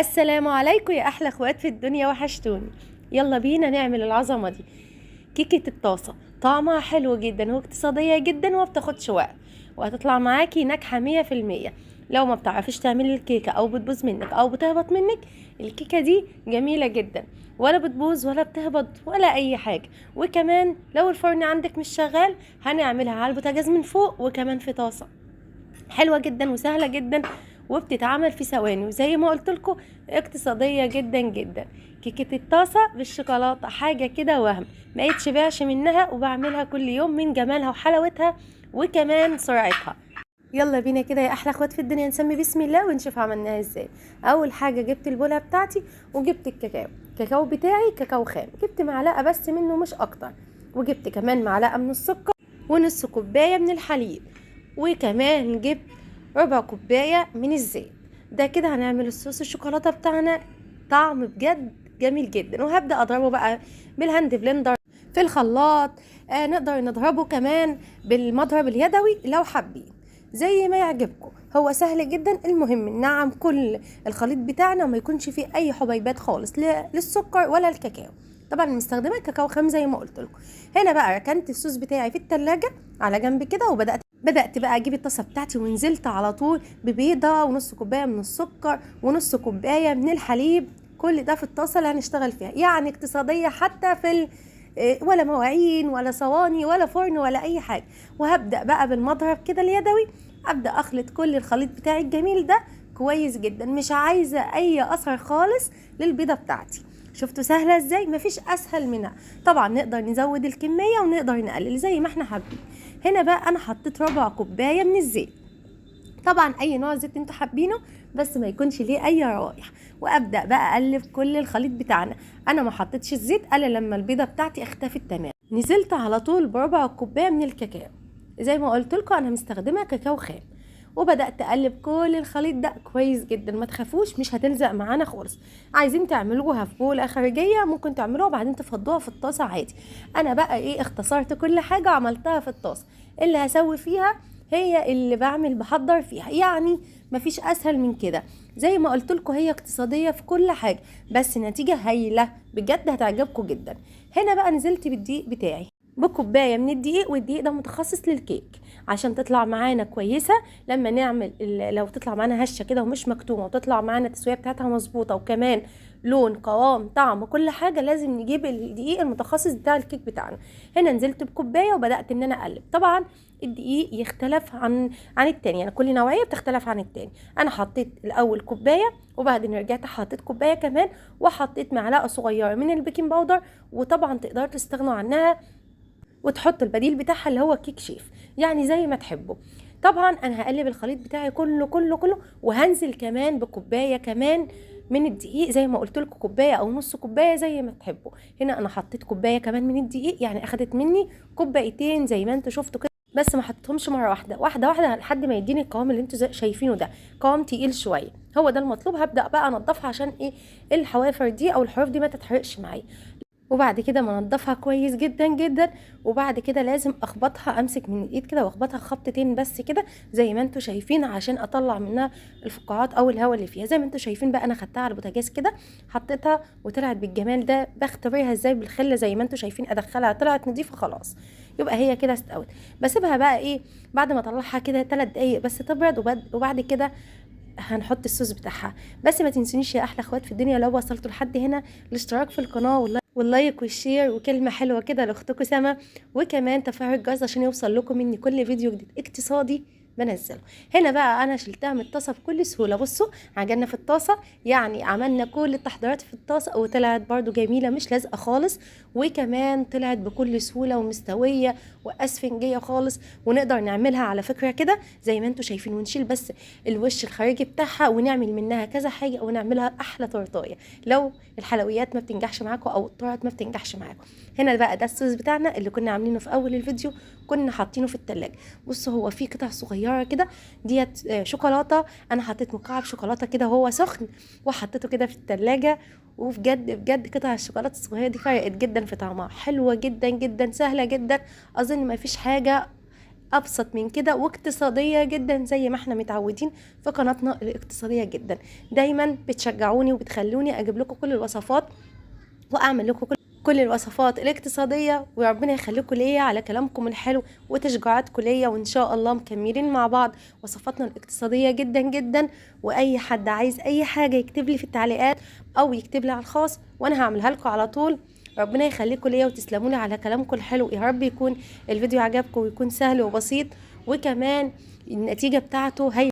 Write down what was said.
السلام عليكم يا احلى اخوات في الدنيا، وحشتوني. يلا بينا نعمل العظمه دي. كيكه الطاسه طعمها حلو جدا واقتصاديه جدا وما بتاخدش وقت، وهتطلع معاكي ناجحه 100%. لو ما بتعرفيش تعملي الكيكه او بتبوظ منك او بتهبط منك، الكيكه دي جميله جدا، ولا بتبوظ ولا بتهبط ولا اي حاجه. وكمان لو الفرن عندك مش شغال، هنعملها على البوتاجاز من فوق وكمان في طاسه. حلوة جدا وسهلة جدا وبتتعمل في ثواني، وزي ما قلت لكم اقتصادية جدا جدا. كيكة الطاسة بالشوكولاتة حاجة كده وهم ما يتشبعش منها، وبعملها كل يوم من جمالها وحلاوتها وكمان سرعتها. يلا بينا كده يا احلى اخوات في الدنيا نسمي بسم الله ونشوف عملناها ازاي. اول حاجه جبت البوله بتاعتي وجبت الكاكاو بتاعي كاكاو خام، جبت معلقه بس منه مش اكتر، وجبت كمان معلقه من السكر ونص كوبايه من الحليب، وكمان جبت ربع كوبايه من الزيت. ده كده هنعمل الصوص الشوكولاته بتاعنا، طعم بجد جميل جدا. وهبدا اضربه بقى بالهاند بلندر في الخلاط، نقدر نضربه كمان بالمضرب اليدوي لو حابين، زي ما يعجبكم. هو سهل جدا، المهم نعم كل الخليط بتاعنا وما يكونش فيه اي حبيبات خالص للسكر ولا الكاكاو. طبعا مستخدمه كاكاو خام زي ما قلت لكم. هنا بقى ركنت الصوص بتاعي في التلاجة على جنب كده، وبدات بقى اجيب الطاسه بتاعتي ونزلت على طول ببيضه ونص كوبايه من السكر ونص كوبايه من الحليب. كل ده في الطاسه اللي هنشتغل فيها، يعني اقتصاديه حتى في ولا مواعين ولا صواني ولا فرن ولا اي حاجه. وهبدا بقى بالمضرب كده اليدوي، ابدا اخلط كل الخليط بتاعي الجميل ده كويس جدا. مش عايزه اي اثر خالص للبيضه بتاعتي. شفتوا سهله ازاي؟ مفيش اسهل منها. طبعا نقدر نزود الكميه ونقدر نقلل زي ما احنا حابين. هنا بقى انا حطيت ربع كوبايه من الزيت، طبعا اي نوع زيت انتوا حابينه بس ما يكونش ليه اي روايح. وابدا بقى اقلب كل الخليط بتاعنا. انا ما حطيتش الزيت الا لما البيضه بتاعتي اختفت تمام. نزلت على طول بربع كوبايه من الكاكاو، زي ما قلت لكم انا مستخدمه كاكاو خام. وبدات اقلب كل الخليط ده كويس جدا. ما تخافوش مش هتلزق معانا خالص. عايزين تعملوها في بوله خارجيه ممكن تعملوها وبعدين تفضوها في الطاسه عادي. انا بقى اختصرت كل حاجه عملتها في الطاسه. اللي هسوي فيها هي اللي بحضر فيها، يعني مفيش اسهل من كده. زي ما قلت لكم هي اقتصاديه في كل حاجه، بس نتيجه هايله بجد هتعجبكم جدا. هنا بقى نزلت بالدقيق بتاعي بكوبايه من الدقيق، والدقيق ده متخصص للكيك عشان تطلع معانا كويسه. لما نعمل لو تطلع معانا هشه كده ومش مكتومه، وتطلع معانا التسويه بتاعتها مظبوطه، وكمان لون قوام طعم كل حاجه، لازم نجيب الدقيق المتخصص بتاع الكيك بتاعنا. هنا نزلت بكوبايه وبدات ان انا اقلب. طبعا الدقيق يختلف عن التاني، يعني كل نوعيه بتختلف عن التاني. انا حطيت الاول كوبايه وبعدين رجعت حطيت كوبايه كمان، وحطيت معلقه صغيره من البيكنج باودر. وطبعا تقدروا تستغنوا عنها وتحطوا البديل بتاعها اللي هو كيك شيف، يعني زي ما تحبوا. طبعا انا هقلب الخليط بتاعي كله كله كله، وهنزل كمان بكوبايه كمان من الدقيق، زي ما قلت لكم كوبايه او نص كوبايه زي ما تحبوا. هنا انا حطيت كوبايه كمان من الدقيق، يعني اخدت مني كوبايتين زي ما انتوا شفتوا كده، بس ما حطيتهمش مره واحده، واحده واحده لحد ما يديني القوام اللي انتوا شايفينه ده، قوام تقيل شويه. هو ده المطلوب. هبدا بقى انضفها عشان الحوافر دي او الحروف دي ما تتحرقش معايا. وبعد كده منضفها كويس جدا جدا. وبعد كده لازم اخبطها، امسك من الايد كده واخبطها خبطتين بس كده زي ما انتوا شايفين، عشان اطلع منها الفقاعات او الهواء اللي فيها. زي ما انتوا شايفين بقى انا خدتها على البوتاجاز كده، حطيتها وطلعت بالجمال ده. بختبرها ازاي بالخله زي ما انتوا شايفين، ادخلها طلعت نظيفه خلاص، يبقى هي كده استوت. بسيبها بقى بعد ما اطلعها كده 3 دقايق بس تبرد، وبعد كده هنحط الصوص بتاعها. بس ما تنسونيش يا احلى اخوات في الدنيا لو وصلتوا لحد هنا الاشتراك في القناه واللايك والشير، وكلمه حلوه كده لاختكم سما، وكمان تفعيل الجرس عشان يوصل لكم مني كل فيديو جديد اقتصادي بنزله. هنا بقى انا شلتها من الطاسه بكل سهوله. بصوا عجلنا في الطاسه، يعني عملنا كل التحضيرات في الطاسه وطلعت برده جميله مش لازقه خالص، وكمان طلعت بكل سهوله ومستويه واسفنجيه خالص. ونقدر نعملها على فكره كده زي ما انتم شايفين، ونشيل بس الوش الخارجي بتاعها ونعمل منها كذا حاجه ونعملها احلى تورتايه لو الحلويات ما بتنجحش معاكم او التورت ما بتنجحش معاكم. هنا بقى ده الصوص بتاعنا اللي كنا عاملينه في اول الفيديو، كنا حاطينه في التلاجة. بصوا هو فيه قطع صغيره كده، ديت شوكولاته. انا حطيت مكعب شوكولاته كده وهو سخن وحطيته كده في التلاجة. وبجد بجد قطع الشوكولاته الصغيره دي فرقت جدا في طعمها، حلوه جدا جدا سهله جدا. اظن ما فيش حاجه ابسط من كده واقتصاديه جدا زي ما احنا متعودين في قناتنا الاقتصاديه جدا. دايما بتشجعوني وبتخلوني اجيب لكم كل الوصفات واعمل لكم كل الوصفات الاقتصاديه، وربنا يخليكم ليا على كلامكم الحلو وتشجيعاتكم ليا، وان شاء الله مكملين مع بعض وصفاتنا الاقتصاديه جدا جدا. واي حد عايز اي حاجه يكتب لي في التعليقات او يكتب لي على الخاص وانا هعملها لكم على طول. ربنا يخليكم ليا وتسلموا لي على كلامكم الحلو. يا رب يكون الفيديو عجبكم ويكون سهل وبسيط، وكمان النتيجه بتاعته هي